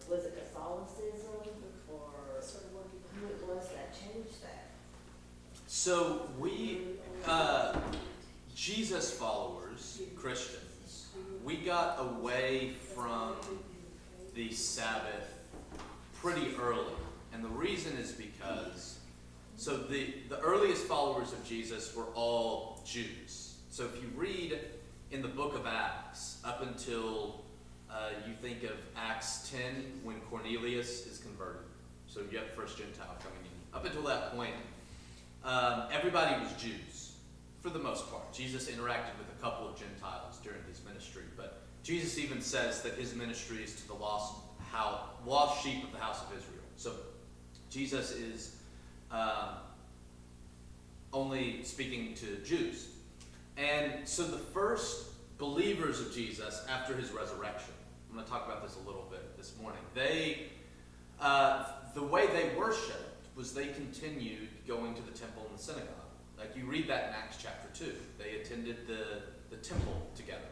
was it Catholicism or who it was that changed that? So Jesus followers, Christians, we got away from the Sabbath pretty early. And the reason is because, so the earliest followers of Jesus were all Jews. So if you read in the book of Acts, up until you think of Acts 10, when Cornelius is converted. So you have the first Gentile coming in. Up until that point, everybody was Jews, for the most part. Jesus interacted with a couple of Gentiles during his ministry, but Jesus even says that his ministry is to the lost sheep of the house of Israel. So Jesus is only speaking to Jews. And so the first believers of Jesus after his resurrection, I'm going to talk about this a little bit this morning, the way they worshiped was they continued going to the temple and the synagogue. Like you read that in Acts chapter 2. They attended the temple together.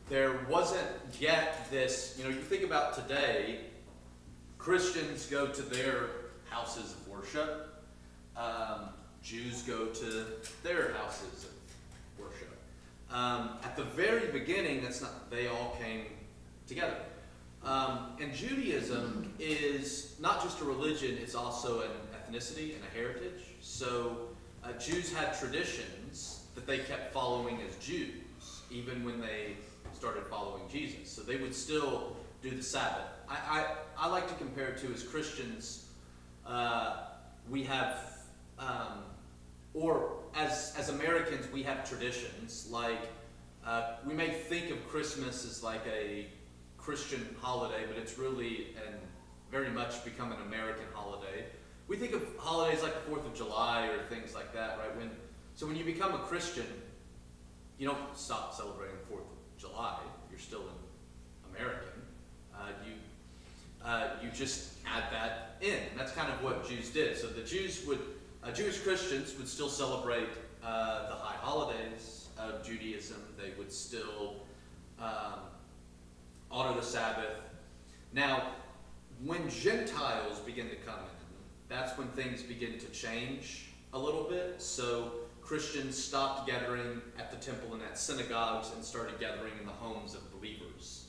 There wasn't yet this, you think about today, Christians go to their houses of worship. Jews go to their houses of worship. At the very beginning, they all came together. And Judaism is not just a religion, it's also an ethnicity and a heritage. So Jews had traditions that they kept following as Jews, even when they started following Jesus. So they would still do the Sabbath. I like to compare it to, as Christians, we have, or as Americans, we have traditions. Like, we may think of Christmas as like a Christian holiday, but it's really and very much become an American holiday. We think of holidays like the 4th of July or things like that, right? So when you become a Christian, you don't stop celebrating the 4th of July. You're still an American. You just add that in. And that's kind of what Jews did. So the Jewish Christians would still celebrate the high holidays of Judaism. They would still honor the Sabbath. Now, when Gentiles begin to come in, that's when things begin to change a little bit. So Christians stopped gathering at the temple and at synagogues and started gathering in the homes of believers,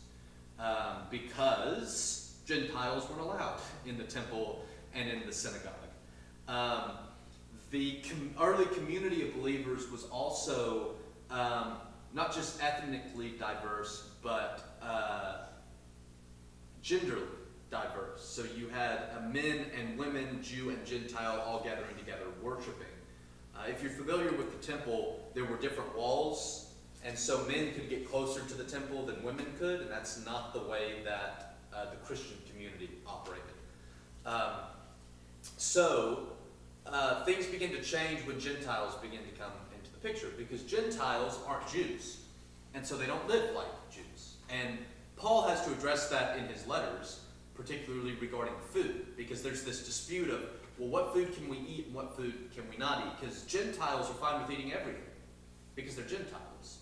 because Gentiles weren't allowed in the temple and in the synagogue. The early community of believers was also not just ethnically diverse, but genderly diverse. So you had men and women, Jew and Gentile, all gathering together, worshiping. If you're familiar with the temple, there were different walls, and so men could get closer to the temple than women could, and that's not the way that the Christian community operated. So things begin to change when Gentiles begin to come into the picture, because Gentiles aren't Jews, and so they don't live like Jews. And Paul has to address that in his letters, particularly regarding food, because there's this dispute of, well, what food can we eat and what food can we not eat? Because Gentiles are fine with eating everything, because they're Gentiles.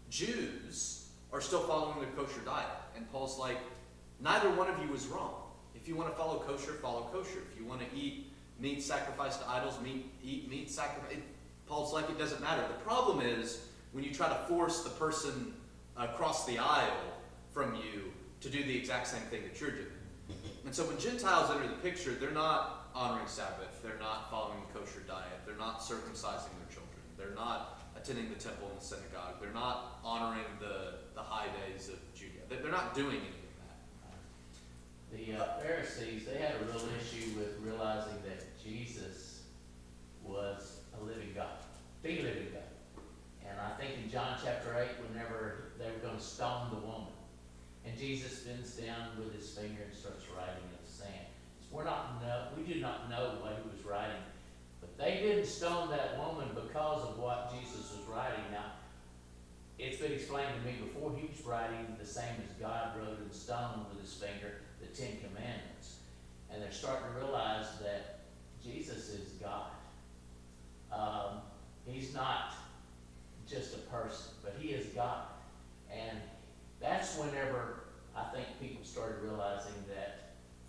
Jews are still following their kosher diet, and Paul's like, neither one of you is wrong. If you want to follow kosher, follow kosher. If you want to eat meat sacrificed to idols, eat meat sacrificed. Paul's like, it doesn't matter. The problem is when you try to force the person across the aisle from you to do the exact same thing that you're doing. And so when Gentiles enter the picture, they're not honoring Sabbath. They're not following the kosher diet. They're not circumcising their children. They're not attending the temple and the synagogue. They're not honoring the high days of Judea. They're not doing any of that. The Pharisees, they had a real issue with realizing that Jesus was a living God, the living God. And I think in John chapter 8, whenever they were going to stone the woman, and Jesus bends down with his finger and starts writing in the sand. We do not know what he was writing, but they didn't stone that woman because of what Jesus was writing. Now, it's been explained to me before, he was writing the same as God wrote in stone with his finger, the 10 Commandments. And they're starting to realize that Jesus is God. He's not just a person, but he is God. And that's whenever I think people started realizing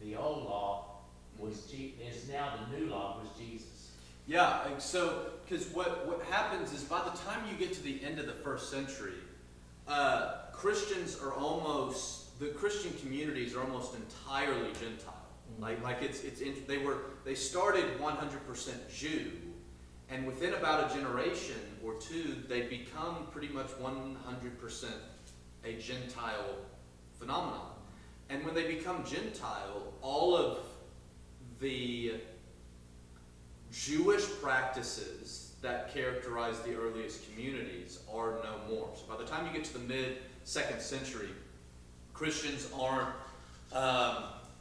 the old law is now the new law was Jesus. Yeah, and so, because what happens is by the time you get to the end of the first century, the Christian communities are almost entirely Gentile. They started 100% Jew, and within about a generation or two, they become pretty much 100% a Gentile phenomenon. And when they become Gentile, all of the Jewish practices that characterize the earliest communities are no more. So by the time you get to the mid-2nd century, Christians aren't.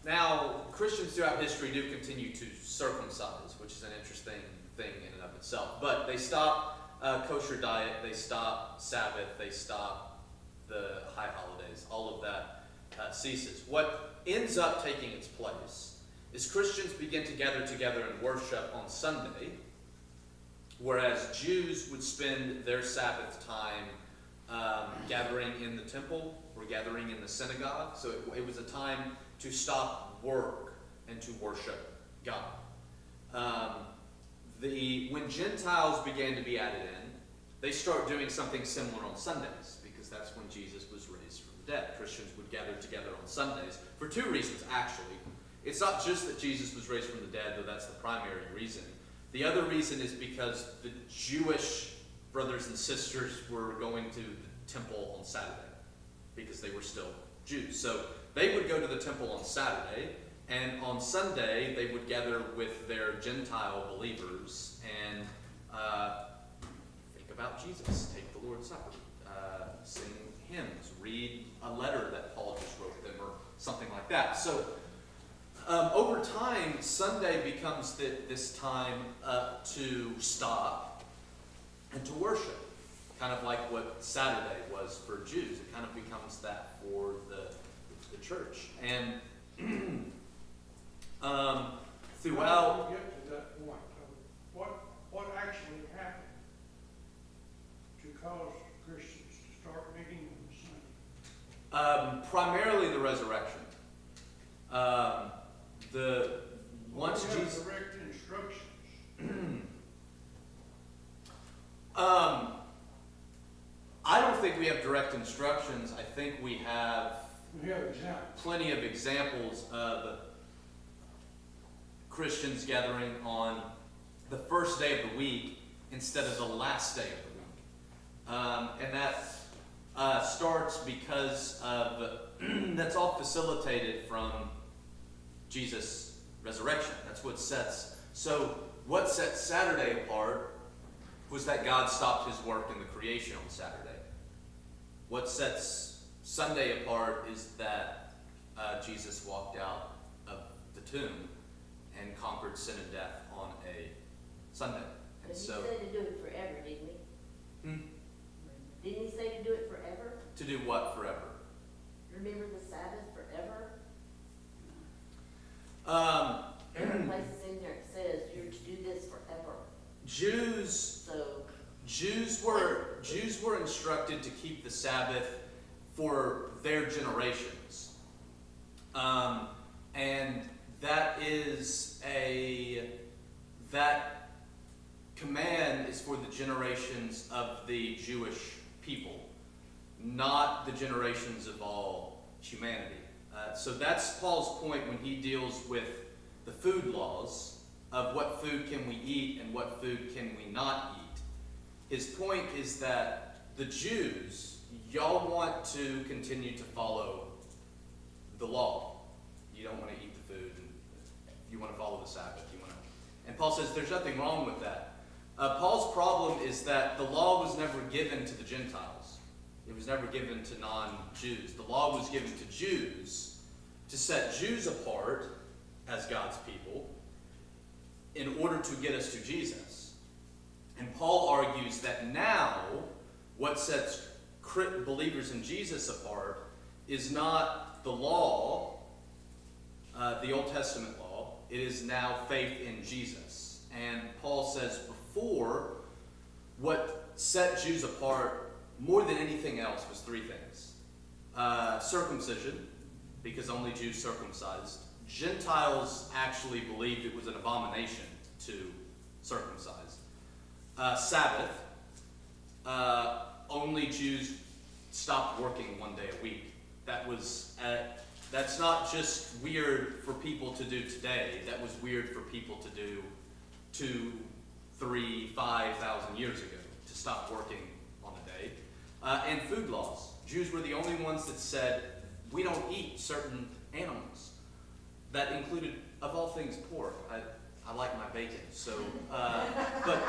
Now, Christians throughout history do continue to circumcise, which is an interesting thing in and of itself. But they stop kosher diet, they stop Sabbath, they stop the high holidays. All of that ceases. What ends up taking its place is Christians begin to gather together and worship on Sunday, whereas Jews would spend their Sabbath time gathering in the temple or gathering in the synagogue. So it was a time to stop work and to worship God. When Gentiles began to be added in, they start doing something similar on Sundays, because that's when Jesus was raised from the dead. Christians would gather together on Sundays for two reasons, actually. It's not just that Jesus was raised from the dead, though that's the primary reason. The other reason is because the Jewish brothers and sisters were going to the temple on Saturday, because they were still Jews. So they would go to the temple on Saturday, and on Sunday they would gather with their Gentile believers and think about Jesus, take the Lord's Supper, sing hymns, read a letter that Paul just wrote them, or something like that. So over time, Sunday becomes this time to stop and to worship, kind of like what Saturday was for Jews. It kind of becomes that for the church. And throughout... Before we get to that point, what actually happened to cause Christians to start meeting on Sunday? Primarily the resurrection. Once We have Jesus... direct instructions. I don't think we have direct instructions. I think we have Examples. plenty of examples of Christians gathering on the first day of the week instead of the last day of the week. And that starts because of, that's all facilitated from Jesus' resurrection. That's what sets Saturday apart was that God stopped his work in the creation on Saturday. What sets Sunday apart is that Jesus walked out of the tomb and conquered sin and death on a Sunday. And But he so, said to do it forever, didn't he? Didn't he say to do it forever? to do what forever? Remember the Sabbath forever? Um, There are places in there it says you're to do this forever. Jews were instructed to keep the Sabbath for their generations, and that command is for the generations of the Jewish people, not the generations of all humanity. So that's Paul's point when he deals with the food laws of what food can we eat and what food can we not eat. His point is that the Jews, y'all want to continue to follow the law. You don't want to eat the food, and you want to follow the Sabbath. And Paul says there's nothing wrong with that. Paul's problem is that the law was never given to the Gentiles. It was never given to non-Jews. The law was given to Jews to set Jews apart as God's people in order to get us to Jesus. And Paul argues that now what sets believers in Jesus apart is not the law, the Old Testament law. It is now faith in Jesus. And Paul says before, what set Jews apart more than anything else was three things. Circumcision, because only Jews circumcised Gentiles actually believed it was an abomination to circumcise. Sabbath, only Jews stopped working one day a week. That's not just weird for people to do today. That was weird for people to do 2, 3, 5,000 years ago, to stop working on a day. And food laws. Jews were the only ones that said, we don't eat certain animals. That included, of all things, pork. I like my bacon, so, but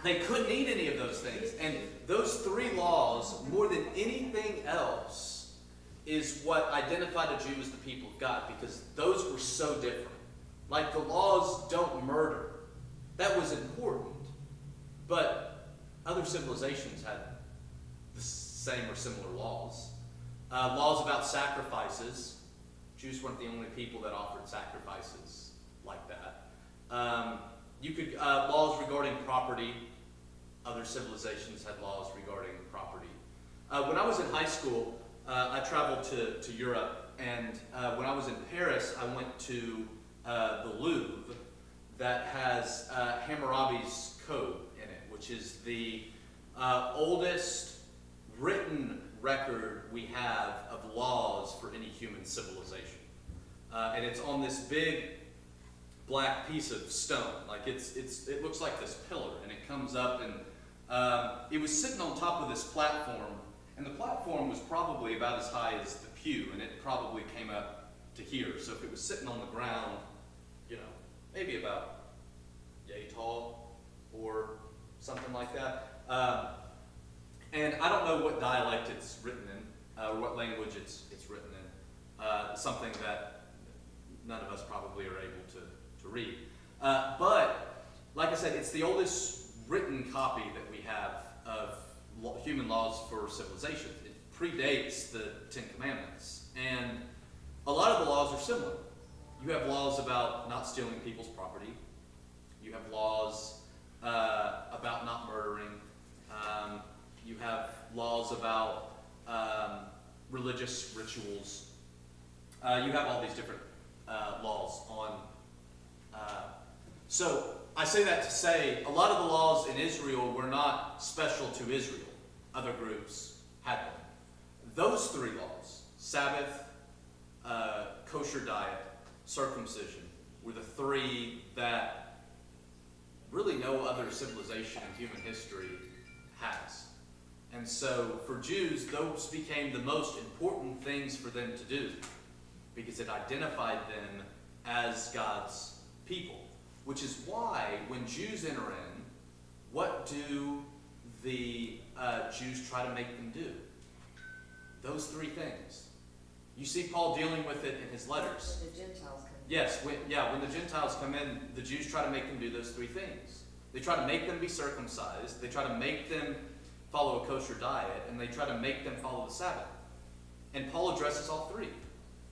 they couldn't eat any of those things. And those 3 laws, more than anything else, is what identified a Jew as the people of God, because those were so different. Like the laws don't murder. That was important. But other civilizations had the same or similar laws. Laws about sacrifices. Jews weren't the only people that offered sacrifices like that. Laws regarding property. Other civilizations had laws regarding property. When I was in high school, I traveled to Europe, and when I was in Paris, I went to the Louvre that has Hammurabi's Code in it, which is the oldest written record we have of laws for any human civilization. And it's on this big black piece of stone. Like it looks like this pillar, and it comes up, and it was sitting on top of this platform, and the platform was probably about as high as the pew, and it probably came up to here. So if it was sitting on the ground, maybe about yay tall or something like that. And I don't know what dialect it's written in, or what language it's written in. Something that none of us probably are able to read. But, like I said, it's the oldest written copy that we have of human laws for civilization. It predates the 10 Commandments. And a lot of the laws are similar. You have laws about not stealing people's property. You have laws about not murdering. You have laws about religious rituals. You have all these different laws on. So I say that to say a lot of the laws in Israel were not special to Israel. Other groups had them. Those 3 laws, Sabbath, kosher diet, circumcision, were the 3 that really no other civilization in human history has. And so for Jews, those became the most important things for them to do, because it identified them as God's people. Which is why when Jews enter in, what do the Jews try to make them do? Those 3 things. You see Paul dealing with it in his letters. When the Gentiles come in. Yes, when the Gentiles come in, the Jews try to make them do those 3 things. They try to make them be circumcised, they try to make them follow a kosher diet, and they try to make them follow the Sabbath. And Paul addresses all 3.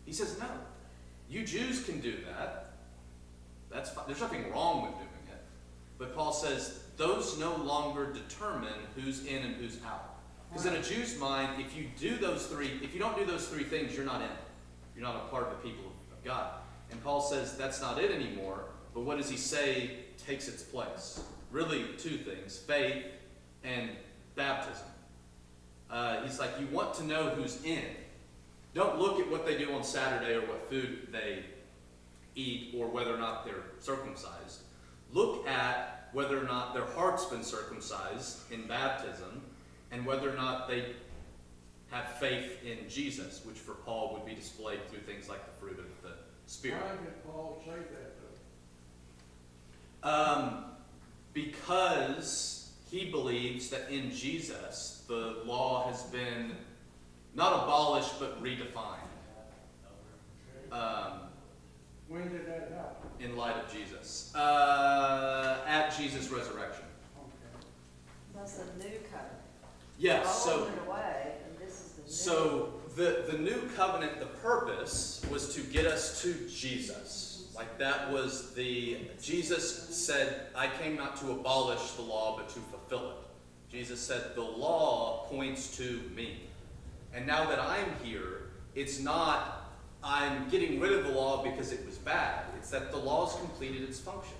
He says, no, you Jews can do that. That's fine. There's nothing wrong with doing it. But Paul says, those no longer determine who's in and who's out. Because in a Jew's mind, if you don't do those 3 things, you're not in. You're not a part of the people of God. And Paul says that's not it anymore, but what does he say takes its place? Really 2 things, faith and baptism. He's like, you want to know who's in. Don't look at what they do on Saturday or what food they eat or whether or not they're circumcised. Look at whether or not their heart's been circumcised in baptism, and whether or not they have faith in Jesus, which for Paul would be displayed through things like the fruit of the Spirit. Why did Paul say that, though? Because he believes that in Jesus, the law has been not abolished, but redefined. When did that happen? In light of Jesus. At Jesus' resurrection. Okay. That's the new covenant. Yes, All so went away, and this is the new. So the new covenant, the purpose was to get us to Jesus. Like that was Jesus said, I came not to abolish the law, but to fulfill it. Jesus said, the law points to me. And now that I'm here, it's not I'm getting rid of the law because it was bad. It's that the law's completed its function.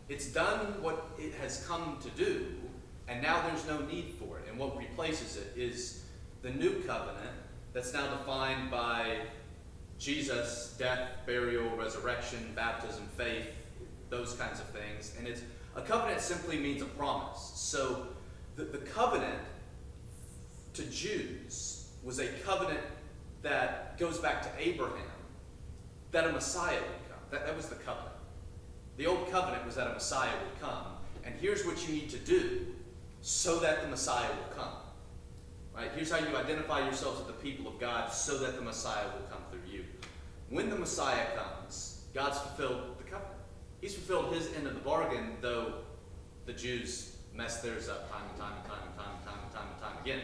It's done what it has come to do, and now there's no need for it. And what replaces it is the new covenant that's now defined by Jesus' death, burial, resurrection, baptism, faith, those kinds of things. And it's a covenant simply means a promise. So the covenant to Jews was a covenant that goes back to Abraham, that a Messiah would come. That was the covenant. The old covenant was that a Messiah would come, and here's what you need to do so that the Messiah will come. Right? Here's how you identify yourselves as the people of God so that the Messiah will come through you. When the Messiah comes, God's fulfilled the covenant. He's fulfilled his end of the bargain, though the Jews messed theirs up time and time and time and time and time and time and time again.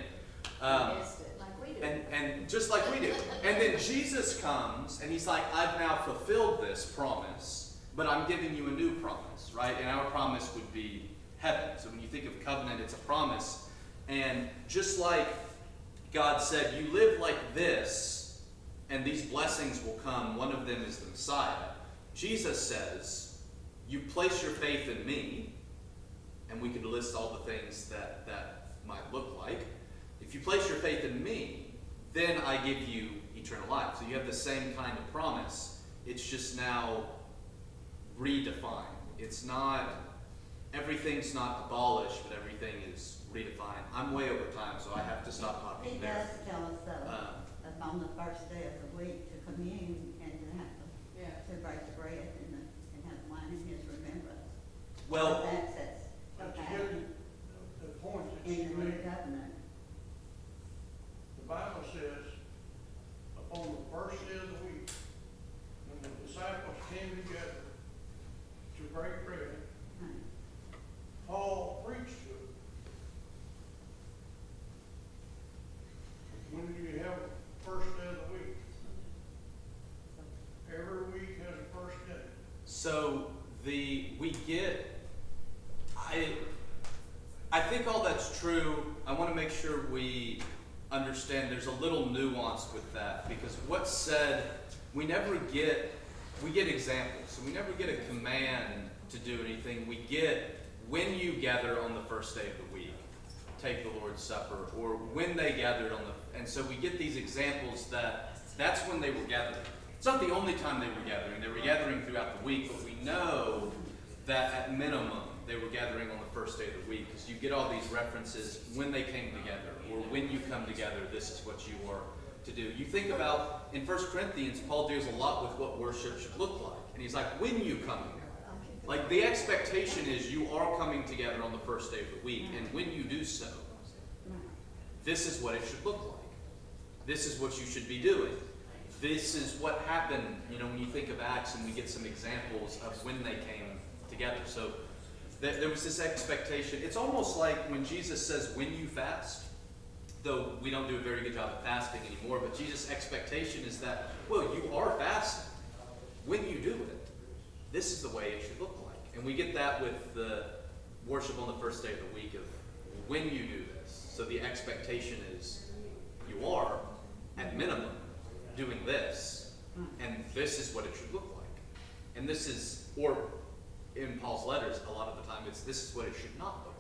Missed it, like we do. And just like we do. And then Jesus comes, and he's like, I've now fulfilled this promise, but I'm giving you a new promise, right? And our promise would be heaven. So when you think of covenant, it's a promise. And just like God said, you live like this, and these blessings will come. One of them is the Messiah. Jesus says, you place your faith in me, and we could list all the things that might look like. If you place your faith in me, then I give you eternal life. So you have the same kind of promise. It's just now redefined. It's not, everything's not abolished, but everything is redefined. I'm way over time, so I have to stop talking He there. does tell us that on the first day of the week to commune and to have to break the bread and have wine in his remembrance. Well, That's But to happening get the point that in you the new make, covenant. the Bible says, upon the first day of the week, when the disciples came together to break bread, Right. Paul preached to them. When do you have a first day of the week? Every week has a first day. so I think all that's true. I want to make sure we understand there's a little nuance with that, because what's said, we get examples. So we never get a command to do anything. We get, when you gather on the first day of the week, take the Lord's Supper, or when they gathered and so we get these examples that's when they were gathering. It's not the only time they were gathering. They were gathering throughout the week, but we know that at minimum they were gathering on the first day of the week, because you get all these references when they came together, or when you come together, this is what you are to do. You think about, in 1 Corinthians, Paul deals a lot with what worship should look like. And he's like, when you come together. Like, the expectation is you are coming together on the first day of the week, and when you do so, this is what it should look like. This is what you should be doing. This is what happened, when you think of Acts, and we get some examples of when they came together. So there was this expectation. It's almost like when Jesus says, when you fast, though we don't do a very good job of fasting anymore, but Jesus' expectation is that, well, you are fasting. When you do it, this is the way it should look like. And we get that with the worship on the first day of the week of when you do this. So the expectation is you are, at minimum, doing this. And this is what it should look like. And this is, or in Paul's letters, a lot of the time, this is what it should not look